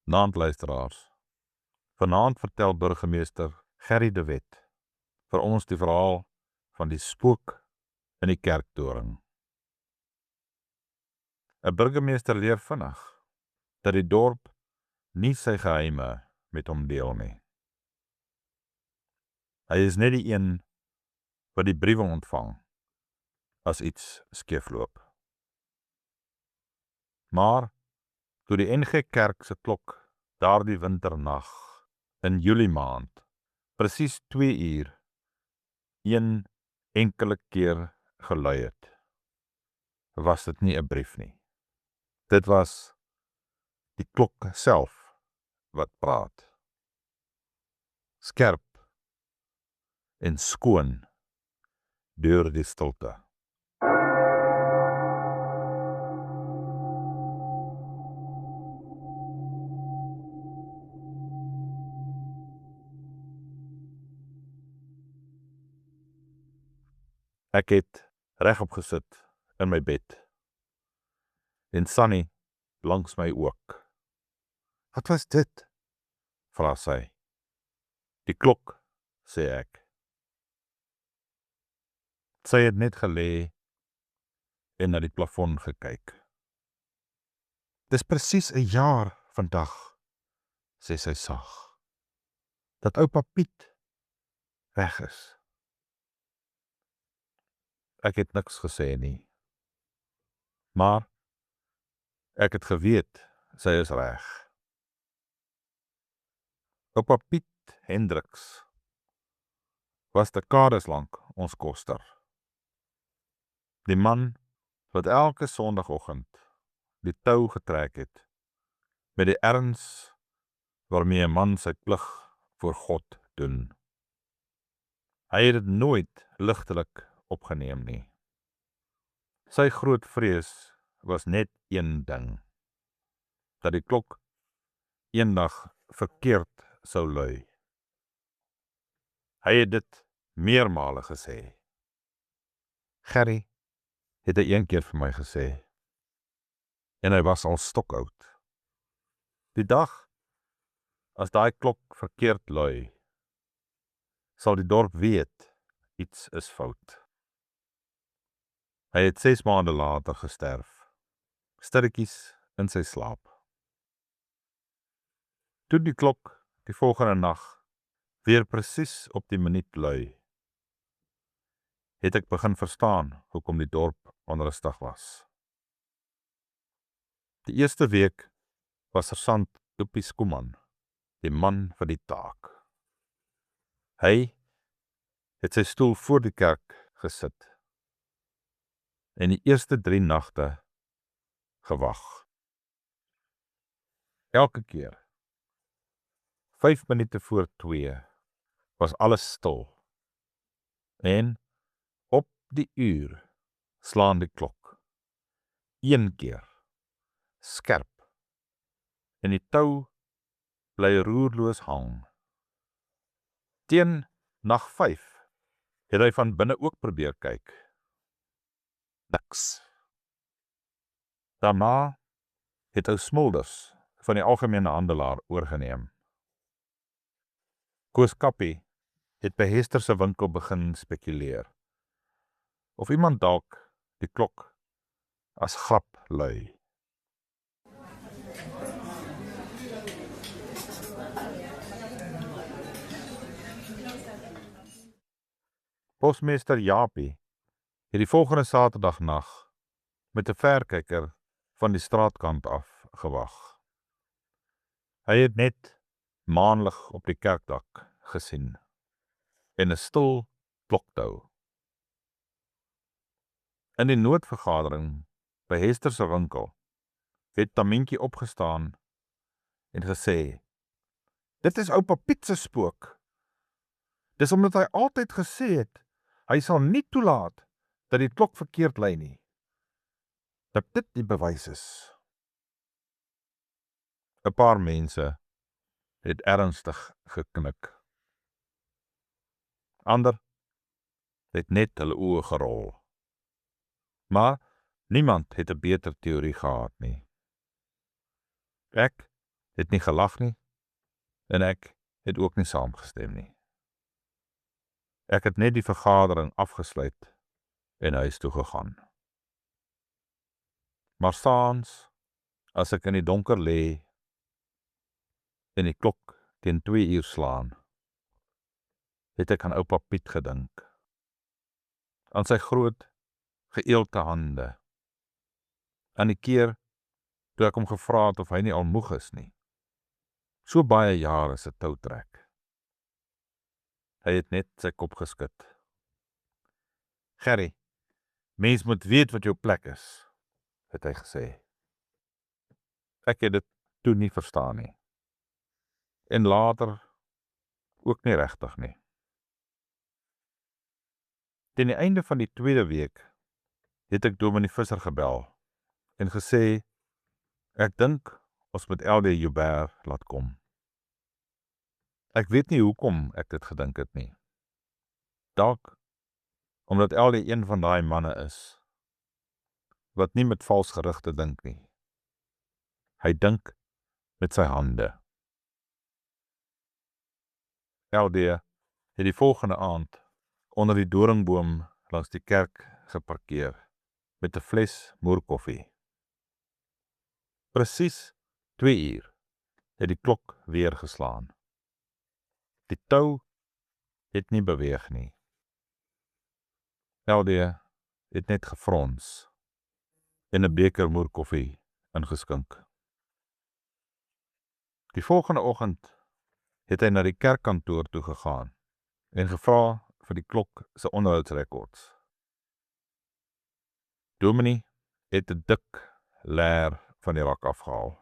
Naand luisteraars. Vanaand vertel burgemeester Gerry de Wet vir ons die verhaal van die spook in die kerktoring. 'n Burgemeester leer vinnig dat die dorp nie sy geheime met hom deel nie. Hy is net die een wat die briewe ontvang as iets skeefloop. Maar toe die NG Kerk se klok daardie winternag in Julie maand presies 2 uur een enkele keer gelui het, was dit nie 'n brief nie. Dit was die klok self wat praat. Skerp en skoon deur die stilte. Ek het regop gesit in my bed en Sunny langs my ook. "Wat was dit?" vra sy. "Die klok," sê ek. Sy het net gelê en na die plafon gekyk. "Dis presies 'n jaar vandag," sê sy sag, "dat oupa Piet weg is." Ek het niks gesê nie. Maar ek het geweet sy is reg. Oupa Piet Hendriks was dekades lank ons koster. Die man wat elke Sondagoggend die tou getrek het met die erns waarmee 'n man sy plig voor God doen. Hy het dit nooit ligtelik opgeneem nie. Sy groot vrees was net een ding: dat die klok eendag verkeerd sou lui. Hy het dit meermale gesê. Gerry het hy een keer vir my gesê, en hy was al stokoud. Die dag as daai klok verkeerd lui, sal die dorp weet iets is fout. Hy het 6 maande later gesterf, stilletjies in sy slaap. Toe die klok die volgende nag weer presies op die minuut lui, het ek begin verstaan hoekom die dorp onrustig was. Die eerste week was Sergeant Doopie Skuman, die man vir die taak. Hy het sy stoel voor die kerk gesit en die eerste 3 nagte gewag. Elke keer, 5 minute voor 2, was alles stil. En op die uur slaan die klok. 1 keer, skerp. En die tou bly roerloos hang. Teen nag 5 het hy van binne ook probeer kyk. Niks. Daarna het ou Smulders van die algemene handelaar oorgeneem. Koos Kappie het by Hester se winkel begin spekuleer of iemand dalk die klok as grap lui. Posmeester Japie het die volgende Saterdagnag met 'n verkyker van die straatkant af gewag. Hy het net maanlig op die kerkdak gesien en 'n stil kloktou. In die noodvergadering by Hester se winkel het Tamientjie opgestaan en gesê: "Dit is oupa Piet se spook. Dis omdat hy altyd gesê het hy sal nie toelaat dat die klok verkeerd lui nie. Dat dit die bewys is." 'n Paar mense het ernstig geknik. Ander het net hulle oë gerol. Maar niemand het 'n beter teorie gehad nie. Ek het nie gelag nie, en ek het ook nie saamgestem nie. Ek het net die vergadering afgesluit en huis toe gegaan. Maar saans, as ek in die donker lê en die klok teen 2 uur slaan, het ek aan oupa Piet gedink, aan sy groot, geëelte hande, aan die keer toe ek hom gevra het of hy nie al moeg is nie. So baie jare se tou trek. Hy het net sy kop geskud. Gerry, mens moet weet wat jou plek is, het hy gesê. Ek het dit toe nie verstaan nie. En later ook nie regtig nie. Teen die einde van die tweede week het ek Dominee Visser gebel en gesê, ek dink ons moet LD Joubert laat kom. Ek weet nie hoekom ek dit gedink het nie. Dalk omdat LD een van daai manne is wat nie met vals gerugte dink nie. Hy dink met sy hande. LD het die volgende aand onder die doringboom langs die kerk geparkeer met 'n fles moerkoffie. Presies 2 uur het die klok weer geslaan. Die tou het nie beweeg nie. LD het net gefrons en 'n beker moerkoffie ingeskink. Die volgende oggend het hy na die kerkkantoor toe gegaan en gevra vir die klok se onderhoudsrekords. Dominee het 'n dik leer van die rak afgehaal.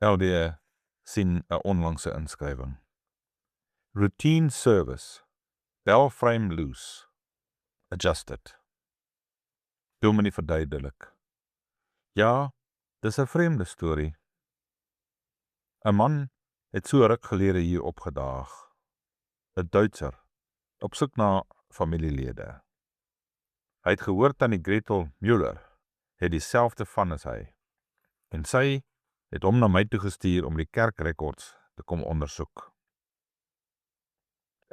LD sien 'n onlangse inskrywing. Routine service, bell frame loose, adjusted. Dominee verduidelik. Ja, dis 'n vreemde storie. 'n Man het so ruk gelede hier opgedaag. 'n Duitser, op soek na familielede. Hy het gehoor tannie Gretel Müller het dieselfde van as hy. En sy het hom na my toe gestuur om die kerkrekords te kom ondersoek.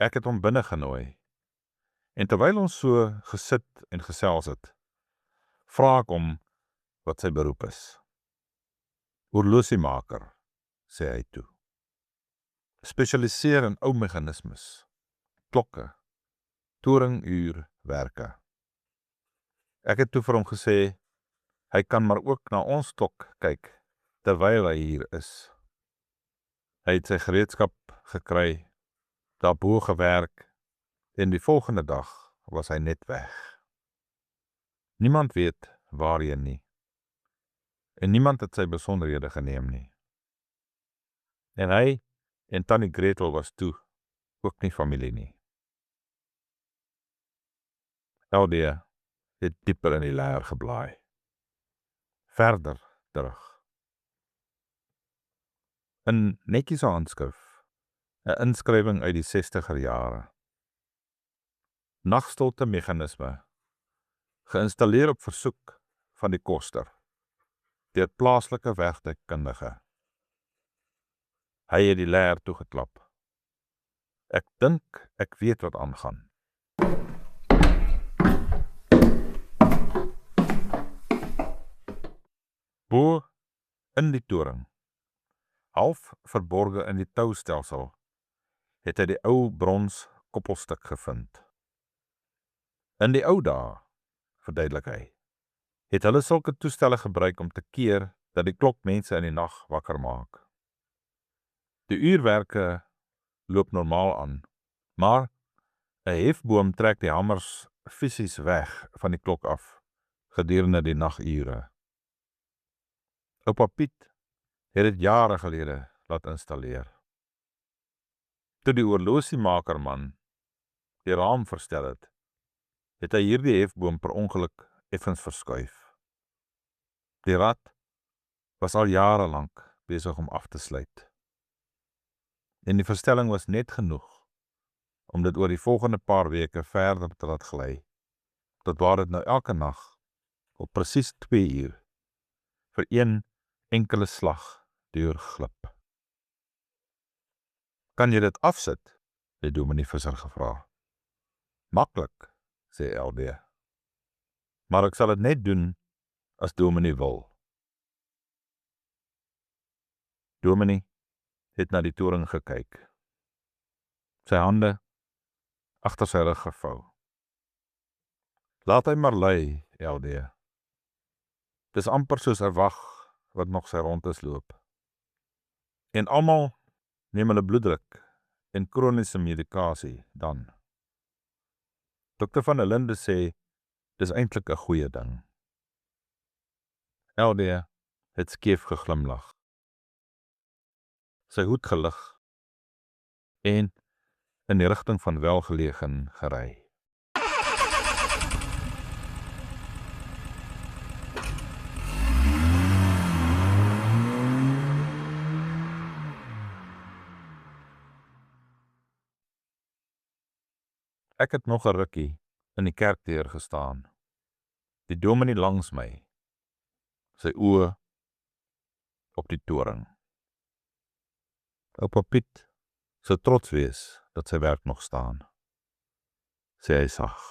Ek het hom binne genooi. En terwyl ons so gesit en gesels het, vra ek hom wat sy beroep is. Horlosiemaker, sê hy toe. Spesialiseer in ou meganismes, klokke, toringuurwerke. Ek het toe vir hom gesê, hy kan maar ook na ons klok kyk, terwyl hy hier is. Hy het sy gereedskap gekry, daarbo gewerk, en die volgende dag was hy net weg. Niemand weet waarheen nie, en niemand het sy besonderhede geneem nie. En hy en tannie Gretel was toe ook nie familie nie. LD het dieper in die leer geblaai. Verder terug. In netjies handskrif, 'n inskrywing uit die 60er jare. Nagstilte meganisme, geïnstalleer op versoek van die koster, deur plaaslike werktuigkundige. Hy het die leer toegeklap. Ek dink ek weet wat aangaan. Bo in die toring, half verborge in die toustelsel, het hy die ou brons koppelstuk gevind. In die ou dae, verduidelik hy, het hulle sulke toestelle gebruik om te keer dat die klok mense in die nag wakker maak. Die uurwerke loop normaal aan, maar 'n hefboom trek die hamers fisies weg van die klok af gedurende die nagure. Oupa Piet het dit jare gelede laat installeer. Toe die horlosiemakerman die raam verstel het, het hy hierdie hefboom per ongeluk effens verskuif. Die rad was al jare lank besig om af te sluit. En die verstelling was net genoeg om dit oor die volgende paar weke verder te laat gly, tot waar dit nou elke nag op presies 2 uur vir een enkele slag deurglip. Kan jy dit afsit? Het Dominee Visser gevra. Maklik, sê LD. Maar ek sal dit net doen as Dominee wil. Dominee het na die toring gekyk. Sy hande agter sy rug gevou. Laat hy maar lei, LD. Dis amper soos 'n wag wat nog sy rondes loop. En almal neem hulle bloeddruk en kroniese medikasie dan. Dr. van der Linde sê, dis eintlik 'n goeie ding. LD het skeef geglimlag. Sy hoed gelig en in die rigting van Welgelegen gery. Ek het nog 'n rukkie in die kerkdeur gestaan. Die dominee langs my, sy oë op die toring. Oupa Piet sou trots wees dat sy werk nog staan, sê hy sag.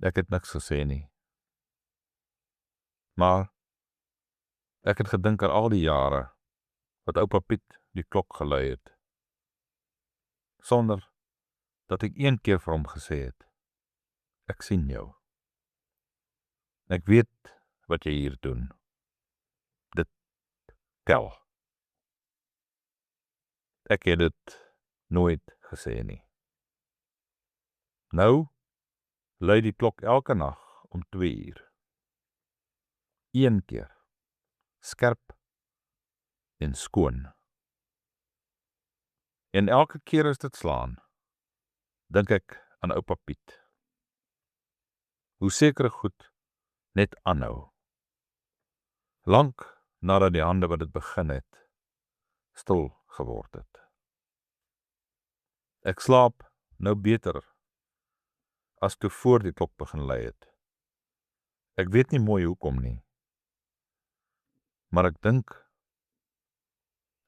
Ek het niks gesê nie. Maar ek het gedink aan al die jare wat oupa Piet die klok gelui het, sonder dat ek een keer vir hom gesê het, ek sien jou. Ek weet wat jy hier doen. Dit tel. Ek het dit nooit gesê nie. Nou lui die klok elke nag om 2 uur. Een keer. Skerp en skoon. En elke keer as dit slaan, dink ek aan oupa Piet. Hoe sekere goed net aanhou. Lank nadat die hande wat dit begin het, stil geword het. Ek slaap nou beter as toe voor die klok begin lui het. Ek weet nie mooi hoekom nie. Maar ek dink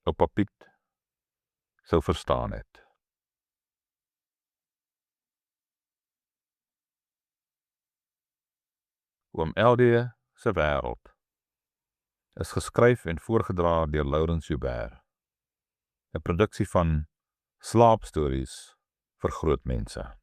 oupa Piet sou verstaan het. Oom LD se wêreld is geskryf en voorgedra deur Laurens Joubert, 'n produksie van Slaapstories vir groot mense.